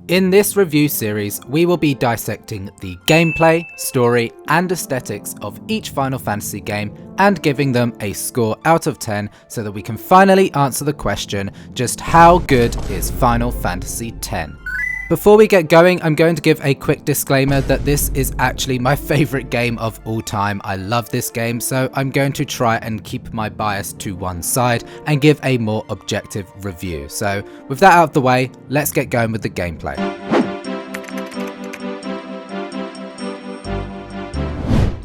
In this review series, we will be dissecting the gameplay, story, and aesthetics of each Final Fantasy game and giving them a score out of 10 so that we can finally answer the question, just how good is Final Fantasy X? Before we get going, I'm going to give a quick disclaimer that this is actually my favorite game of all time. I love this game, so I'm going to try and keep my bias to one side and give a more objective review. So with that out of the way, let's get going with the gameplay.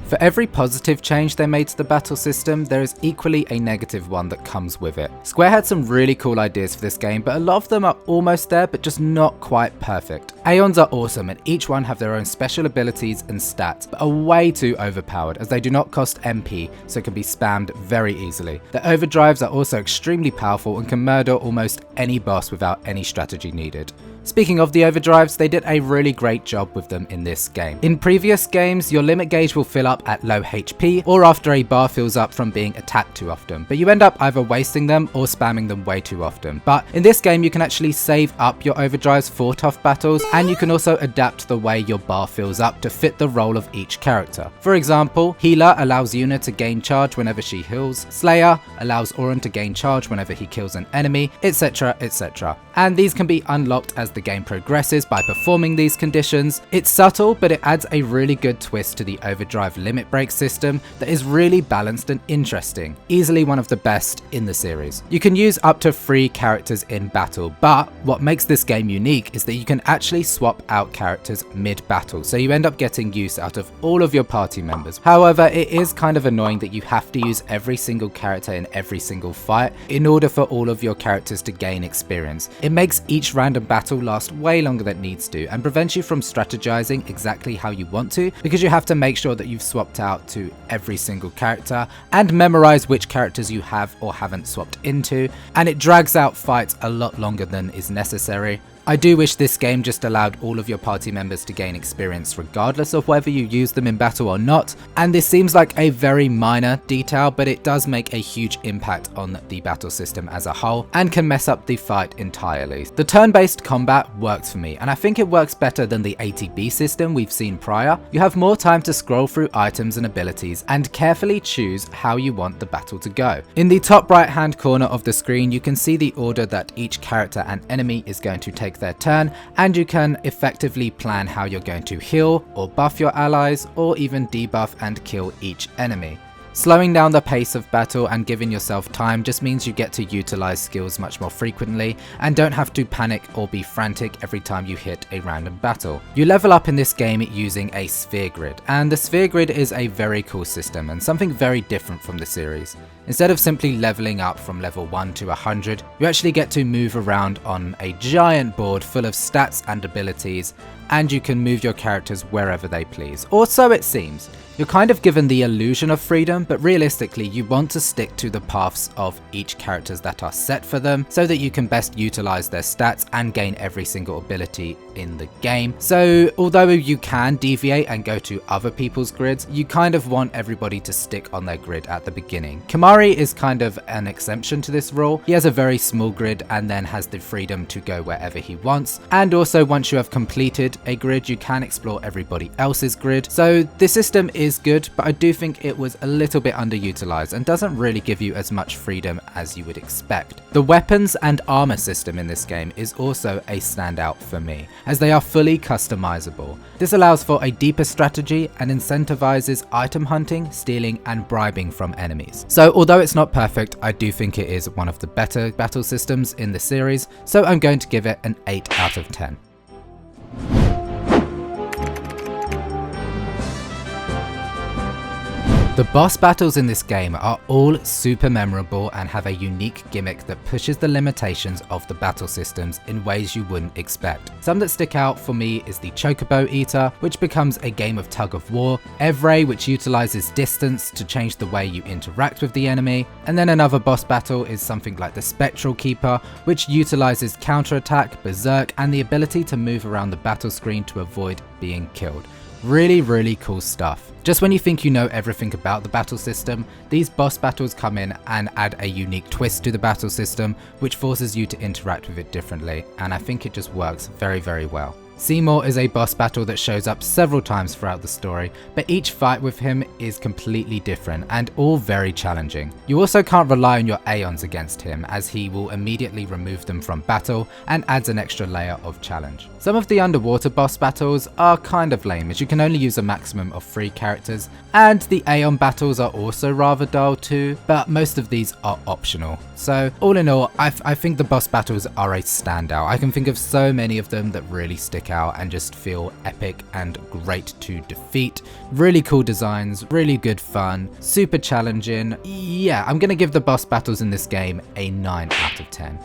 For every positive change they made to the battle system, there is equally a negative one that comes with it. Square had some really cool ideas for this game, but a lot of them are almost there, but just not quite perfect. Aeons are awesome, and each one have their own special abilities and stats, but are way too overpowered as they do not cost MP, so can be spammed very easily. The overdrives are also extremely powerful and can murder almost any boss without any strategy needed. Speaking of the overdrives, they did a really great job with them in this game. In previous games, your limit gauge will fill up at low HP or after a bar fills up from being attacked too often, but you end up either wasting them or spamming them way too often. But in this game, you can actually save up your overdrives for tough battles, and you can also adapt the way your bar fills up to fit the role of each character. For example, Healer allows Yuna to gain charge whenever she heals, Slayer allows Auron to gain charge whenever he kills an enemy, etc, etc. And these can be unlocked as the game progresses by performing these conditions. It's subtle, but it adds a really good twist to the overdrive limit break system that is really balanced and interesting. Easily one of the best in the series. You can use up to 3 characters in battle, but what makes this game unique is that you can actually swap out characters mid-battle, so you end up getting use out of all of your party members. However, it is kind of annoying that you have to use every single character in every single fight in order for all of your characters to gain experience. It makes each random battle last way longer than it needs to and prevents you from strategizing exactly how you want to, because you have to make sure that you've swapped out to every single character and memorize which characters you have or haven't swapped into, and it drags out fights a lot longer than is necessary. I do wish this game just allowed all of your party members to gain experience regardless of whether you use them in battle or not, and this seems like a very minor detail, but it does make a huge impact on the battle system as a whole and can mess up the fight entirely. The turn-based combat works for me, and I think it works better than the ATB system we've seen prior. You have more time to scroll through items and abilities and carefully choose how you want the battle to go. In the top right hand corner of the screen, you can see the order that each character and enemy is going to take their turn, and you can effectively plan how you're going to heal or buff your allies or even debuff and kill each enemy. Slowing down the pace of battle and giving yourself time just means you get to utilize skills much more frequently and don't have to panic or be frantic every time you hit a random battle. You level up in this game using a sphere grid, and the sphere grid is a very cool system and something very different from the series. Instead of simply leveling up from level 1 to 100, you actually get to move around on a giant board full of stats and abilities, and you can move your characters wherever they please, or so it seems. You're kind of given the illusion of freedom, but realistically you want to stick to the paths of each characters that are set for them so that you can best utilize their stats and gain every single ability in the game. So although you can deviate and go to other people's grids, you kind of want everybody to stick on their grid at the beginning. Kimahri is kind of an exception to this rule. He has a very small grid and then has the freedom to go wherever he wants, and also once you have completed a grid you can explore everybody else's grid. So the system is good, but I do think it was a little bit underutilized and doesn't really give you as much freedom as you would expect. The weapons and armor system in this game is also a standout for me, as they are fully customizable. This allows for a deeper strategy and incentivizes item hunting, stealing, and bribing from enemies. So although it's not perfect, I do think it is one of the better battle systems in the series, so I'm going to give it an 8 out of 10. The boss battles in this game are all super memorable and have a unique gimmick that pushes the limitations of the battle systems in ways you wouldn't expect. Some that stick out for me is the Chocobo Eater, which becomes a game of tug of war, Evray, which utilizes distance to change the way you interact with the enemy, and then another boss battle is something like the Spectral Keeper, which utilizes counterattack, berserk, and the ability to move around the battle screen to avoid being killed. Really cool stuff. Just when you think you know everything about the battle system, these boss battles come in and add a unique twist to the battle system, which forces you to interact with it differently, and I think it just works very well. Seymour is a boss battle that shows up several times throughout the story, but each fight with him is completely different and all very challenging. You also can't rely on your Aeons against him, as he will immediately remove them from battle and adds an extra layer of challenge. Some of the underwater boss battles are kind of lame, as you can only use a maximum of 3 characters, and the Aeon battles are also rather dull too, but most of these are optional. So all in all, I think the boss battles are a standout. I can think of so many of them that really stick out and just feel epic and great to defeat. Really cool designs, really good fun, super challenging. Yeah, I'm gonna give the boss battles in this game a 9 out of 10.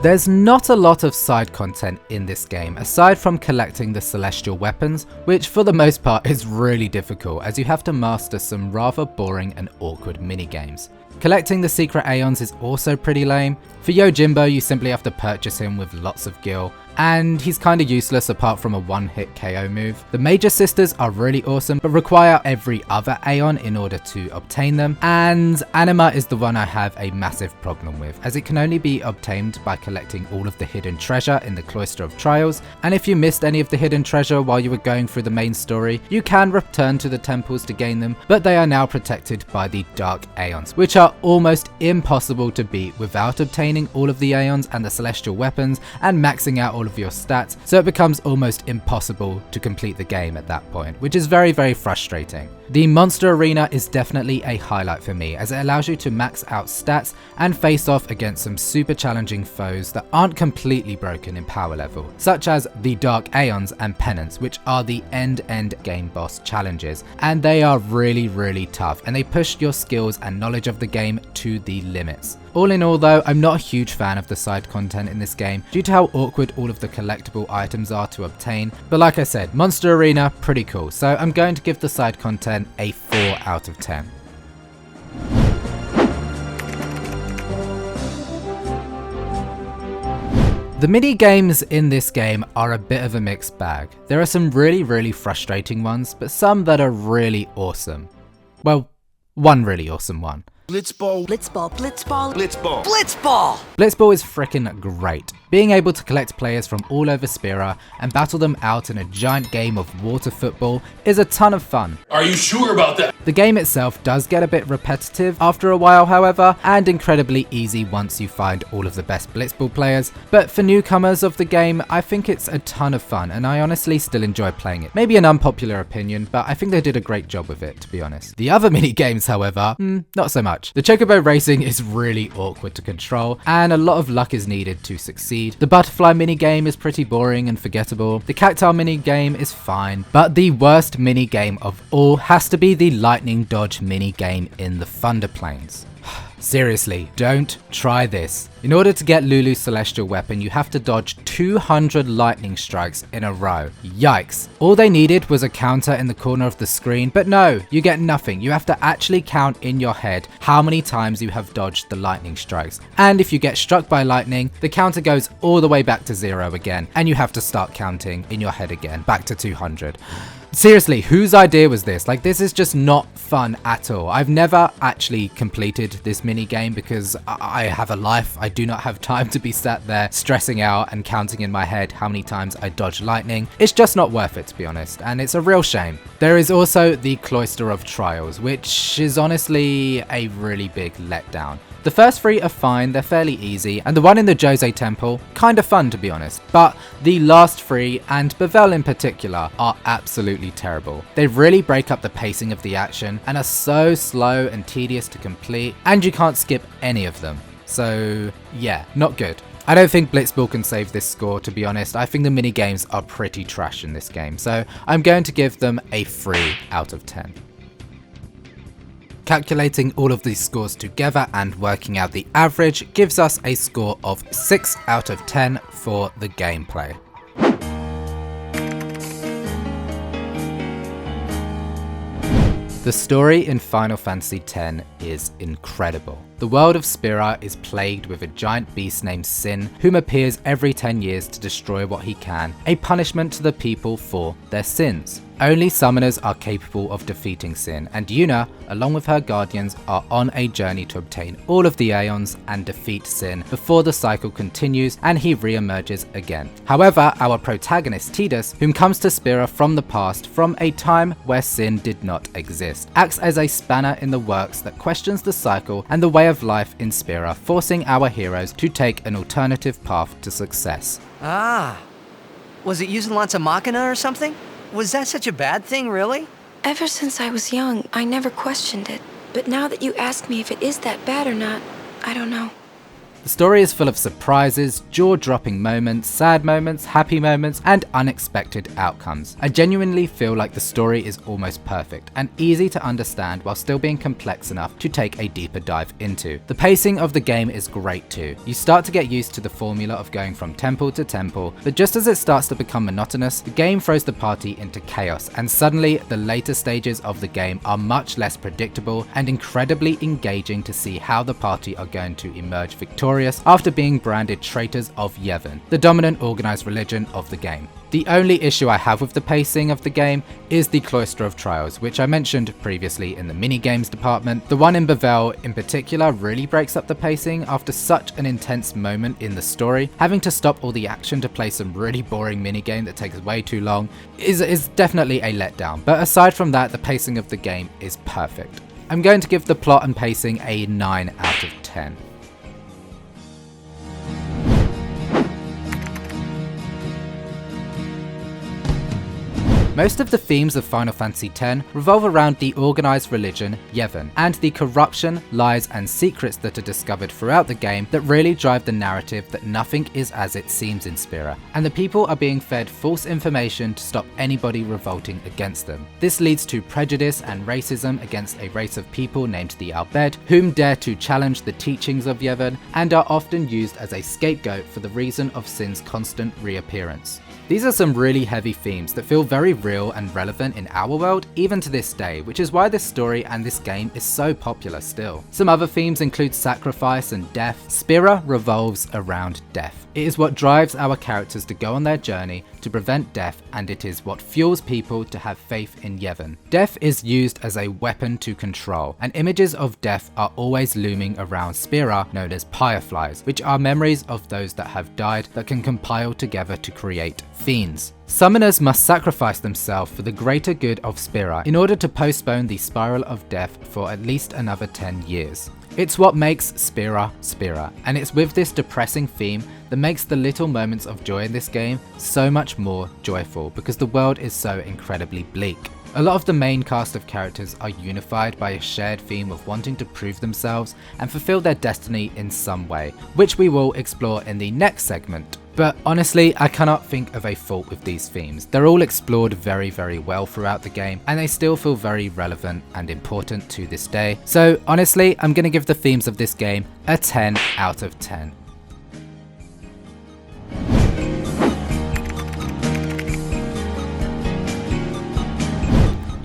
There's not a lot of side content in this game, aside from collecting the celestial weapons, which for the most part is really difficult, as you have to master some rather boring and awkward minigames. Collecting the secret Aeons is also pretty lame. For Yojimbo, you simply have to purchase him with lots of gil, and he's kinda useless apart from a one-hit KO move. The Major Sisters are really awesome, but require every other Aeon in order to obtain them, and Anima is the one I have a massive problem with, as it can only be obtained by collecting all of the hidden treasure in the Cloister of Trials, and if you missed any of the hidden treasure while you were going through the main story, you can return to the temples to gain them, but they are now protected by the Dark Aeons, which are almost impossible to beat without obtaining all of the Aeons and the celestial weapons and maxing out all of your stats, so it becomes almost impossible to complete the game at that point, which is very frustrating. The Monster Arena is definitely a highlight for me, as it allows you to max out stats and face off against some super challenging foes that aren't completely broken in power level, such as the Dark Aeons and Penance, which are the end game boss challenges, and they are really tough, and they push your skills and knowledge of the game to the limits. All in all though, I'm not a huge fan of the side content in this game due to how awkward all of the collectible items are to obtain, but like I said, Monster Arena, pretty cool, so I'm going to give the side content a 4 out of 10. The mini-games in this game are a bit of a mixed bag. There are some really frustrating ones, but some that are really awesome. Well, one really awesome one. Blitzball. Blitzball is frickin' great. Being able to collect players from all over Spira and battle them out in a giant game of water football is a ton of fun. Are you sure about that? The game itself does get a bit repetitive after a while, however, and incredibly easy once you find all of the best Blitzball players, but for newcomers of the game, I think it's a ton of fun and I honestly still enjoy playing it. Maybe an unpopular opinion, but I think they did a great job with it, to be honest. The other mini games, however, not so much. The Chocobo racing is really awkward to control, and a lot of luck is needed to succeed. The butterfly minigame is pretty boring and forgettable. The cacti minigame is fine, but the worst minigame of all has to be the lightning dodge minigame in the Thunder Plains. Seriously, don't try this. In order to get Lulu's celestial weapon, you have to dodge 200 lightning strikes in a row. Yikes. All they needed was a counter in the corner of the screen, but no, you get nothing. You have to actually count in your head how many times you have dodged the lightning strikes. And if you get struck by lightning, the counter goes all the way back to 0 again, and you have to start counting in your head again, back to 200. Seriously, whose idea was this? Like, this is just not fun at all. I've never actually completed this mini game because I have a life. I do not have time to be sat there stressing out and counting in my head how many times I dodge lightning. It's just not worth it, to be honest, and it's a real shame. There is also the Cloister of Trials, which is honestly a really big letdown. The first 3 are fine, they're fairly easy, and the one in the Jose Temple, kind of fun to be honest, but the last 3, and Bevel in particular, are absolutely terrible. They really break up the pacing of the action, and are so slow and tedious to complete, and you can't skip any of them. So yeah, not good. I don't think Blitzball can save this score, to be honest. I think the mini games are pretty trash in this game, so I'm going to give them a 3 out of 10. Calculating all of these scores together and working out the average gives us a score of 6 out of 10 for the gameplay. The story in Final Fantasy X is incredible. The world of Spira is plagued with a giant beast named Sin, whom appears every 10 years to destroy what he can, a punishment to the people for their sins. Only summoners are capable of defeating Sin, and Yuna, along with her guardians, are on a journey to obtain all of the Aeons and defeat Sin before the cycle continues and he re-emerges again. However, our protagonist Tidus, whom comes to Spira from the past, from a time where Sin did not exist, acts as a spanner in the works that questions the cycle and the way of life in Spira, forcing our heroes to take an alternative path to success. Ah, was it using lots of Machina or something? Was that such a bad thing, really? Ever since I was young, I never questioned it. But now that you ask me if it is that bad or not, I don't know. The story is full of surprises, jaw-dropping moments, sad moments, happy moments, and unexpected outcomes. I genuinely feel like the story is almost perfect and easy to understand while still being complex enough to take a deeper dive into. The pacing of the game is great too. You start to get used to the formula of going from temple to temple, but just as it starts to become monotonous, the game throws the party into chaos, and suddenly the later stages of the game are much less predictable and incredibly engaging to see how the party are going to emerge victorious after being branded traitors of Yevon, the dominant organized religion of the game. The only issue I have with the pacing of the game is the Cloister of Trials, which I mentioned previously in the mini-games department. The one in Bevelle in particular really breaks up the pacing after such an intense moment in the story. Having to stop all the action to play some really boring mini-game that takes way too long is definitely a letdown, but aside from that, the pacing of the game is perfect. I'm going to give the plot and pacing a 9 out of 10. Most of the themes of Final Fantasy X revolve around the organized religion, Yevon, and the corruption, lies, and secrets that are discovered throughout the game that really drive the narrative that nothing is as it seems in Spira, and the people are being fed false information to stop anybody revolting against them. This leads to prejudice and racism against a race of people named the Albed, whom dare to challenge the teachings of Yevon and are often used as a scapegoat for the reason of Sin's constant reappearance. These are some really heavy themes that feel very real and relevant in our world even to this day, which is why this story and this game is so popular still. Some other themes include sacrifice and death. Spira revolves around death. It is what drives our characters to go on their journey to prevent death, and it is what fuels people to have faith in Yevon. Death is used as a weapon to control, and images of death are always looming around Spira, known as pyreflies, which are memories of those that have died that can compile together to create fiends. Summoners must sacrifice themselves for the greater good of Spira in order to postpone the spiral of death for at least another 10 years. It's what makes Spira Spira, and it's with this depressing theme that makes the little moments of joy in this game so much more joyful, because the world is so incredibly bleak. A lot of the main cast of characters are unified by a shared theme of wanting to prove themselves and fulfill their destiny in some way, which we will explore in the next segment. But honestly, I cannot think of a fault with these themes. They're all explored very, very well throughout the game, and they still feel very relevant and important to this day. So honestly, I'm going to give the themes of this game a 10 out of 10.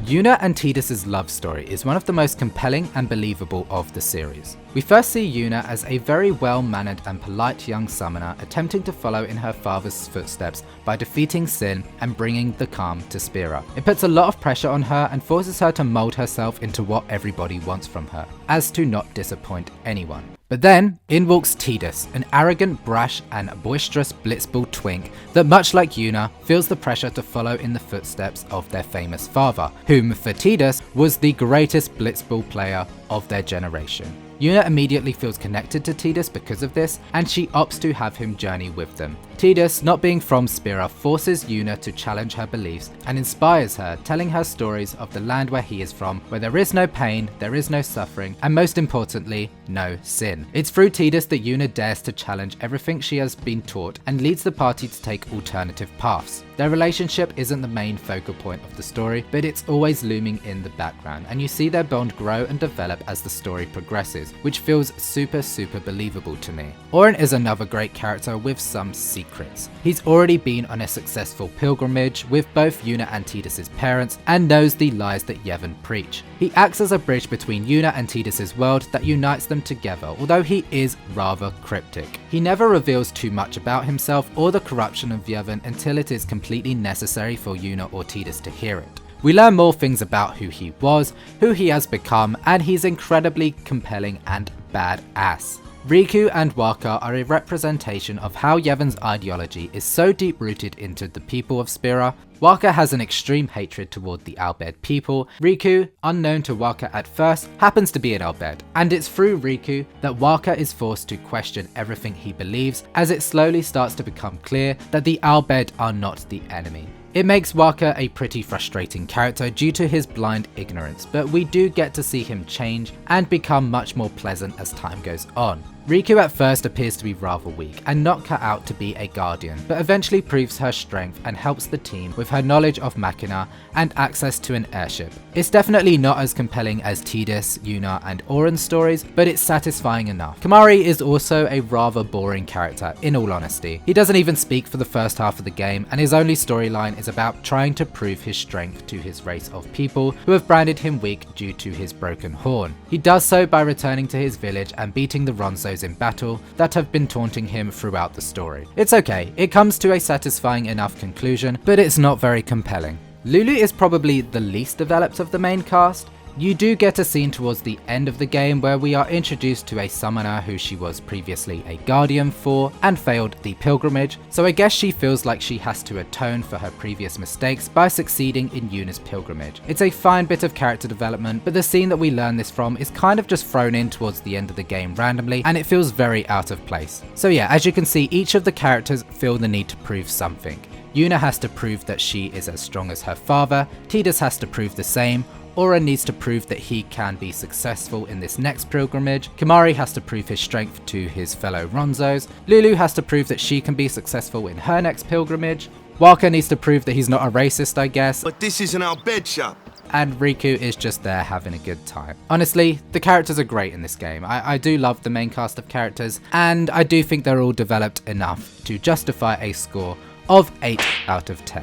Yuna and Tidus' love story is one of the most compelling and believable of the series. We first see Yuna as a very well-mannered and polite young summoner attempting to follow in her father's footsteps by defeating Sin and bringing the calm to Spira. It puts a lot of pressure on her and forces her to mold herself into what everybody wants from her, as to not disappoint anyone. But then, in walks Tidus, an arrogant, brash, and boisterous blitzball twink that, much like Yuna, feels the pressure to follow in the footsteps of their famous father, whom, for Tidus, was the greatest blitzball player of their generation. Yuna immediately feels connected to Tidus because of this, and she opts to have him journey with them. Tidus, not being from Spira, forces Yuna to challenge her beliefs and inspires her, telling her stories of the land where he is from, where there is no pain, there is no suffering, and most importantly, no sin. It's through Tidus that Yuna dares to challenge everything she has been taught and leads the party to take alternative paths. Their relationship isn't the main focal point of the story, but it's always looming in the background, and you see their bond grow and develop as the story progresses, which feels super believable to me. Auron is another great character with some secret secrets. He's already been on a successful pilgrimage with both Yuna and Tidus' parents and knows the lies that Yevon preach. He acts as a bridge between Yuna and Tidus' world that unites them together, although he is rather cryptic. He never reveals too much about himself or the corruption of Yevon until it is completely necessary for Yuna or Tidus to hear it. We learn more things about who he was, who he has become, and he's incredibly compelling and badass. Riku and Waka are a representation of how Yevon's ideology is so deep-rooted into the people of Spira. Waka has an extreme hatred toward the Albed people. Riku, unknown to Waka at first, happens to be an Albed, and it's through Riku that Waka is forced to question everything he believes as it slowly starts to become clear that the Albed are not the enemy. It makes Waka a pretty frustrating character due to his blind ignorance, but we do get to see him change and become much more pleasant as time goes on. Riku at first appears to be rather weak and not cut out to be a guardian, but eventually proves her strength and helps the team with her knowledge of Machina and access to an airship. It's definitely not as compelling as Tidus, Yuna and Auron's stories, but it's satisfying enough. Kimahri is also a rather boring character, in all honesty. He doesn't even speak for the first half of the game, and his only storyline is about trying to prove his strength to his race of people who have branded him weak due to his broken horn. He does so by returning to his village and beating the Ronzos in battle that have been taunting him throughout the story. It's okay, it comes to a satisfying enough conclusion, but it's not very compelling. Lulu is probably the least developed of the main cast. You do get a scene towards the end of the game where we are introduced to a summoner who she was previously a guardian for and failed the pilgrimage, so I guess she feels like she has to atone for her previous mistakes by succeeding in Yuna's pilgrimage. It's a fine bit of character development, but the scene that we learn this from is kind of just thrown in towards the end of the game randomly, and it feels very out of place. So yeah, as you can see, each of the characters feel the need to prove something. Yuna has to prove that she is as strong as her father, Tidus has to prove the same, Auron needs to prove that he can be successful in this next pilgrimage, Kimahri has to prove his strength to his fellow Ronzos, Lulu has to prove that she can be successful in her next pilgrimage, Waka needs to prove that he's not a racist, I guess. But this isn't our bed shop. And Riku is just there having a good time. Honestly, the characters are great in this game. I do love the main cast of characters, and I do think they're all developed enough to justify a score of 8 out of 10.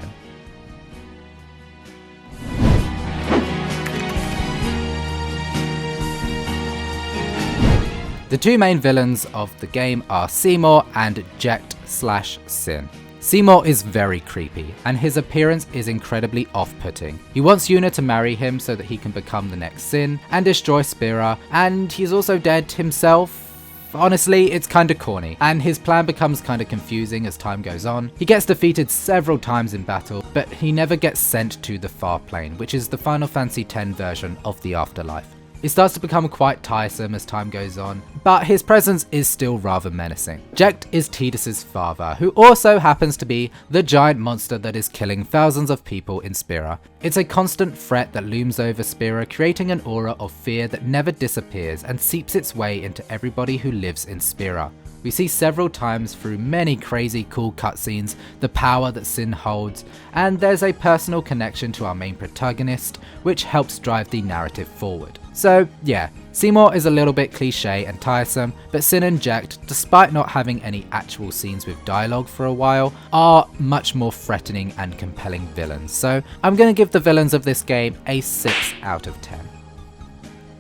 The two main villains of the game are Seymour and Jecht/Sin. Seymour is very creepy, and his appearance is incredibly off-putting. He wants Yuna to marry him so that he can become the next Sin and destroy Spira, and he's also dead himself. Honestly, it's kinda corny, and his plan becomes kinda confusing as time goes on. He gets defeated several times in battle, but he never gets sent to the Far Plane, which is the Final Fantasy X version of the Afterlife. It starts to become quite tiresome as time goes on, but his presence is still rather menacing. Jecht is Tidus' father, who also happens to be the giant monster that is killing thousands of people in Spira. It's a constant threat that looms over Spira, creating an aura of fear that never disappears and seeps its way into everybody who lives in Spira. We see several times through many crazy cool cutscenes the power that Sin holds, and there's a personal connection to our main protagonist, which helps drive the narrative forward. So yeah, Seymour is a little bit cliche and tiresome, but Sin and Jecht, despite not having any actual scenes with dialogue for a while, are much more threatening and compelling villains. So I'm going to give the villains of this game a 6 out of 10.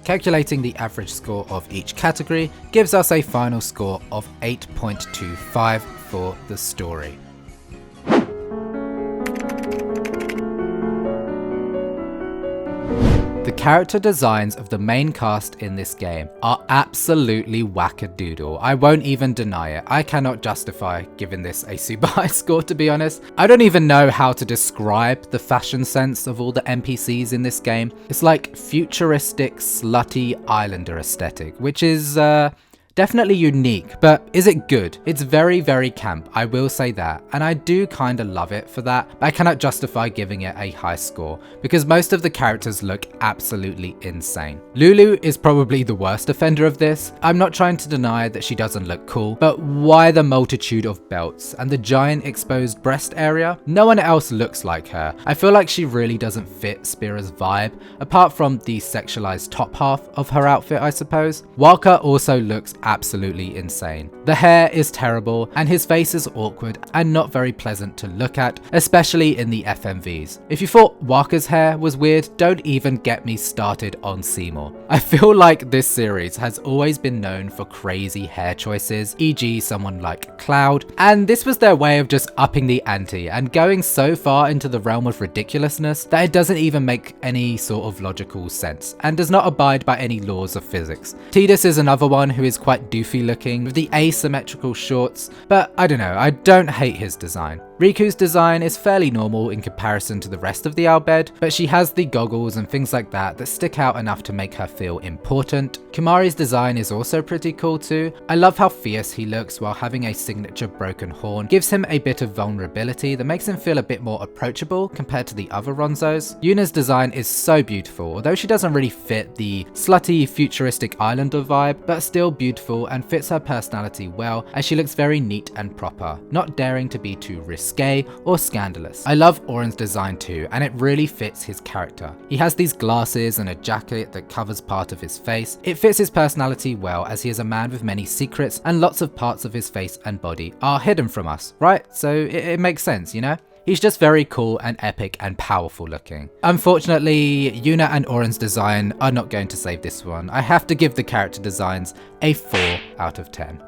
Calculating the average score of each category gives us a final score of 8.25 for the story. The character designs of the main cast in this game are absolutely wackadoodle. I won't even deny it. I cannot justify giving this a super high score, to be honest. I don't even know how to describe the fashion sense of all the NPCs in this game. It's like futuristic, slutty islander aesthetic, which is definitely unique, but is it good? It's very, very camp, I will say that, and I do kinda love it for that, but I cannot justify giving it a high score, because most of the characters look absolutely insane. Lulu is probably the worst offender of this. I'm not trying to deny that she doesn't look cool, but why the multitude of belts and the giant exposed breast area? No one else looks like her. I feel like she really doesn't fit Spira's vibe, apart from the sexualized top half of her outfit, I suppose. Waka also looks absolutely insane. The hair is terrible, and his face is awkward and not very pleasant to look at, especially in the FMVs. If you thought Waka's hair was weird, don't even get me started on Seymour. I feel like this series has always been known for crazy hair choices, e.g. someone like Cloud, and this was their way of just upping the ante and going so far into the realm of ridiculousness that it doesn't even make any sort of logical sense, and does not abide by any laws of physics. Tidus is another one who is quite doofy looking with the asymmetrical shorts, but I don't know, I don't hate his design. Riku's design is fairly normal in comparison to the rest of the Albed, but she has the goggles and things like that stick out enough to make her feel important. Kimari's design is also pretty cool too. I love how fierce he looks while having a signature broken horn, gives him a bit of vulnerability that makes him feel a bit more approachable compared to the other Ronzos. Yuna's design is so beautiful, although she doesn't really fit the slutty futuristic islander vibe, but still beautiful and fits her personality well as she looks very neat and proper, not daring to be too risky or scandalous. I love Auron's design too, and it really fits his character. He has these glasses and a jacket that covers part of his face. It fits his personality well as he is a man with many secrets and lots of parts of his face and body are hidden from us, right? So it makes sense, you know? He's just very cool and epic and powerful looking. Unfortunately, Yuna and Auron's design are not going to save this one. I have to give the character designs a 4 out of 10.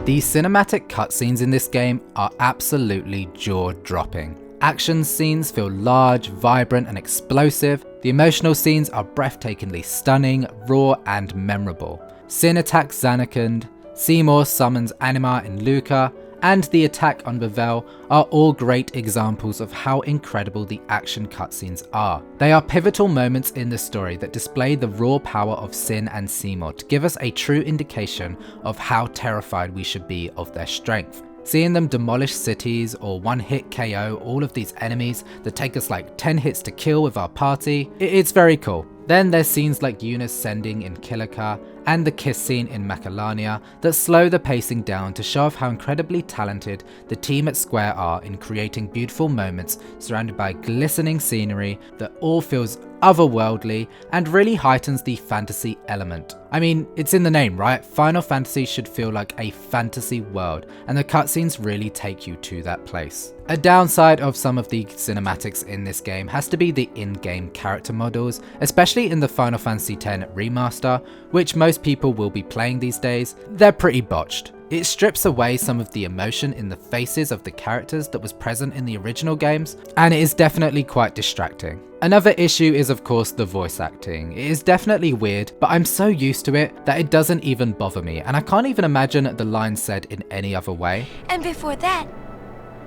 The cinematic cutscenes in this game are absolutely jaw-dropping. Action scenes feel large, vibrant and explosive. The emotional scenes are breathtakingly stunning, raw and memorable. Sin attacks Zanarkand, Seymour summons Anima and Luca, and the attack on Bevelle are all great examples of how incredible the action cutscenes are. They are pivotal moments in the story that display the raw power of Sin and Seymour to give us a true indication of how terrified we should be of their strength. Seeing them demolish cities or one-hit KO all of these enemies that take us like 10 hits to kill with our party, it's very cool. Then there's scenes like Yuna's sending in Kilika and the kiss scene in Macalania that slow the pacing down to show off how incredibly talented the team at Square are in creating beautiful moments surrounded by glistening scenery that all feels otherworldly and really heightens the fantasy element. I mean, it's in the name, right? Final Fantasy should feel like a fantasy world, and the cutscenes really take you to that place. A downside of some of the cinematics in this game has to be the in-game character models, especially in the Final Fantasy X remaster, which most people will be playing these days. They're pretty botched. It strips away some of the emotion in the faces of the characters that was present in the original games, and it is definitely quite distracting. Another issue is of course the voice acting. It is definitely weird, but I'm so used to it that it doesn't even bother me, and I can't even imagine the lines said in any other way. And before that,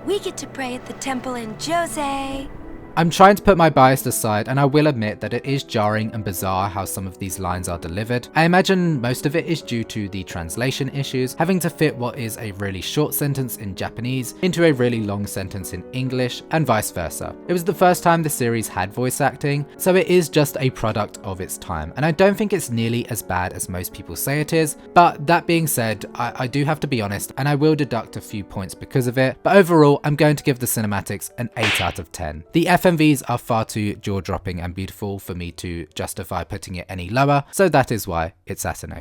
we get to pray at the temple in Jose. I'm trying to put my bias aside, and I will admit that it is jarring and bizarre how some of these lines are delivered. I imagine most of it is due to the translation issues, having to fit what is a really short sentence in Japanese into a really long sentence in English, and vice versa. It was the first time the series had voice acting, so it is just a product of its time, and I don't think it's nearly as bad as most people say it is. But that being said, I do have to be honest, and I will deduct a few points because of it, but overall I'm going to give the cinematics an 8 out of 10. The FMVs are far too jaw-dropping and beautiful for me to justify putting it any lower, so that is why it's at an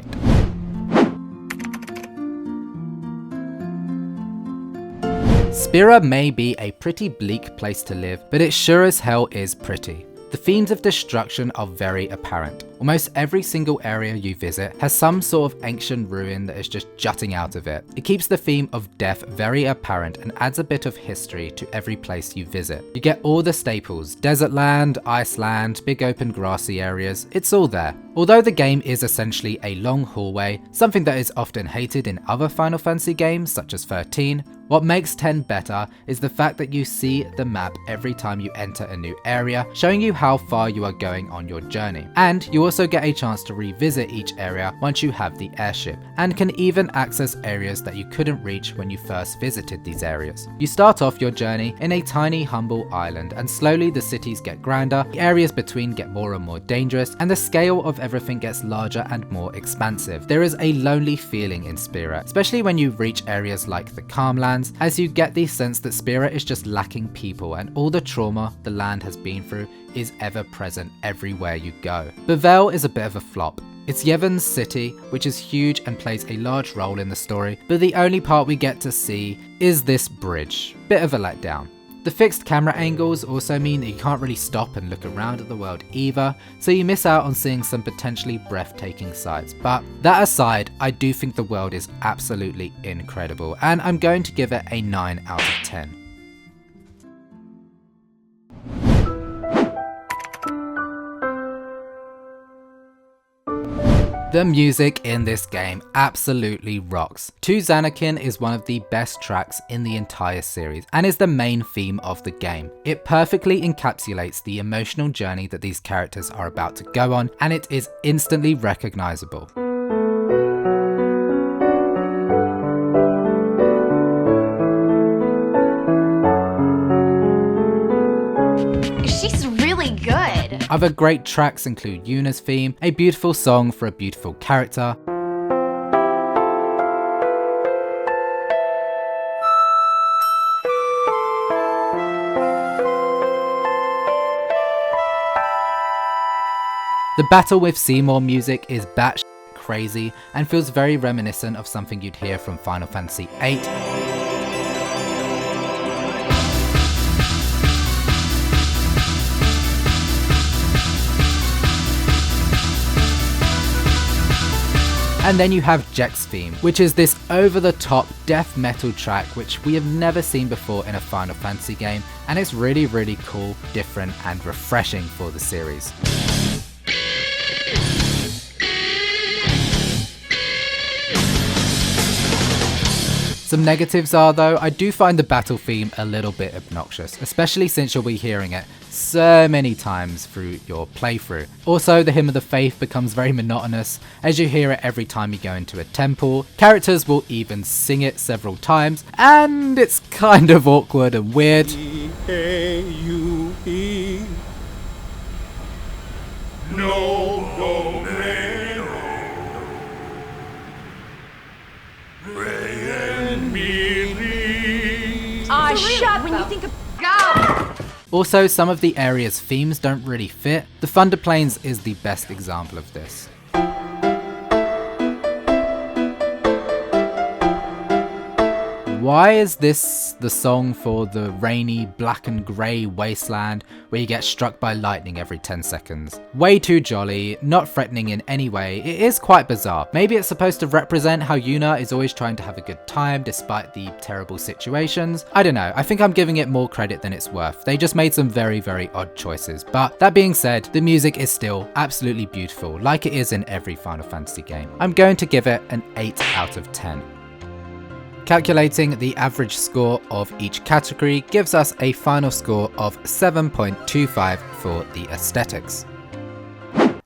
8. Spira may be a pretty bleak place to live, but it sure as hell is pretty. The themes of destruction are very apparent. Almost every single area you visit has some sort of ancient ruin that is just jutting out of it. It keeps the theme of death very apparent and adds a bit of history to every place you visit. You get all the staples: desert land, iceland, big open grassy areas, it's all there. Although the game is essentially a long hallway, something that is often hated in other Final Fantasy games such as 13, what makes 10 better is the fact that you see the map every time you enter a new area, showing you how far you are going on your journey. And you also get a chance to revisit each area once you have the airship, and can even access areas that you couldn't reach when you first visited these areas. You start off your journey in a tiny humble island, and slowly the cities get grander, the areas between get more and more dangerous, and the scale of everything gets larger and more expansive. There is a lonely feeling in Spira, especially when you reach areas like the Calmlands, lands, as you get the sense that Spira is just lacking people and all the trauma the land has been through is ever present everywhere you go. Bevelle is a bit of a flop. It's Yevon's city, which is huge and plays a large role in the story, but the only part we get to see is this bridge. Bit of a letdown. The fixed camera angles also mean that you can't really stop and look around at the world either, so you miss out on seeing some potentially breathtaking sights. But that aside, I do think the world is absolutely incredible, and I'm going to give it a 9 out of 10. The music in this game absolutely rocks. To Zanakin is one of the best tracks in the entire series and is the main theme of the game. It perfectly encapsulates the emotional journey that these characters are about to go on, and it is instantly recognizable. She's really good. Other great tracks include Yuna's theme, a beautiful song for a beautiful character, the battle with Seymour music is batshit crazy and feels very reminiscent of something you'd hear from Final Fantasy VIII. And then you have Jack's theme, which is this over-the-top death metal track which we have never seen before in a Final Fantasy game, and it's really, really cool, different and refreshing for the series. Some negatives are though, I do find the battle theme a little bit obnoxious, especially since you'll be hearing it so many times through your playthrough. Also, the Hymn of the Faith becomes very monotonous as you hear it every time you go into a temple. Characters will even sing it several times, and it's kind of awkward and weird. Shut when you think of go. Also, some of the area's themes don't really fit. The Thunder Plains is the best example of this. Why is this the song for the rainy, black and grey wasteland where you get struck by lightning every 10 seconds? Way too jolly, not threatening in any way. It is quite bizarre. Maybe it's supposed to represent how Yuna is always trying to have a good time despite the terrible situations. I don't know, I think I'm giving it more credit than it's worth. They just made some very, very odd choices. But that being said, the music is still absolutely beautiful, like it is in every Final Fantasy game. I'm going to give it an 8 out of 10. Calculating the average score of each category gives us a final score of 7.25 for the aesthetics.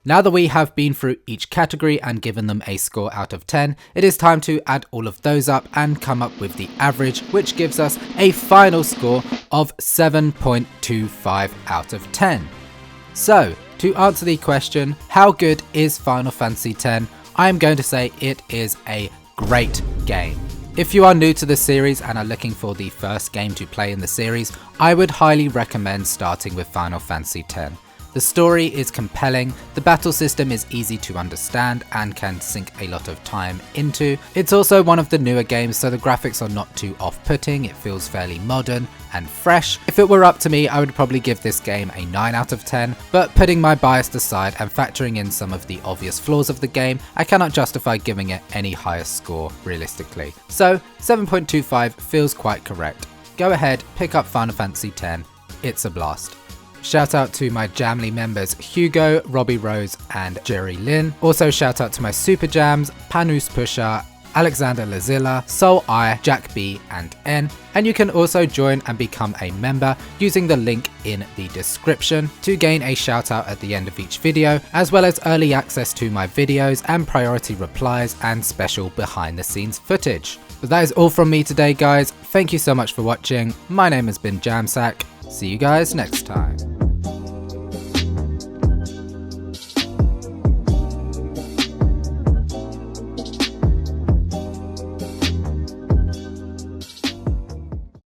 Now that we have been through each category and given them a score out of 10, it is time to add all of those up and come up with the average, which gives us a final score of 7.25 out of 10. So, to answer the question, how good is Final Fantasy X? I am going to say it is a great game. If you are new to the series and are looking for the first game to play in the series, I would highly recommend starting with Final Fantasy X. The story is compelling, the battle system is easy to understand and can sink a lot of time into. It's also one of the newer games, so the graphics are not too off-putting, it feels fairly modern and fresh. If it were up to me, I would probably give this game a 9 out of 10, but putting my bias aside and factoring in some of the obvious flaws of the game, I cannot justify giving it any higher score realistically. So 7.25 feels quite correct. Go ahead, pick up Final Fantasy X, it's a blast. Shout out to my Jamly members Hugo, Robbie Rose and Jerry Lin. Also shout out to my Super Jams, Panus Pusher, Alexander Lazilla, Soul I, Jack B and N. And you can also join and become a member using the link in the description to gain a shout out at the end of each video, as well as early access to my videos and priority replies and special behind the scenes footage. But that is all from me today guys, thank you so much for watching, my name has been JamSac, see you guys next time.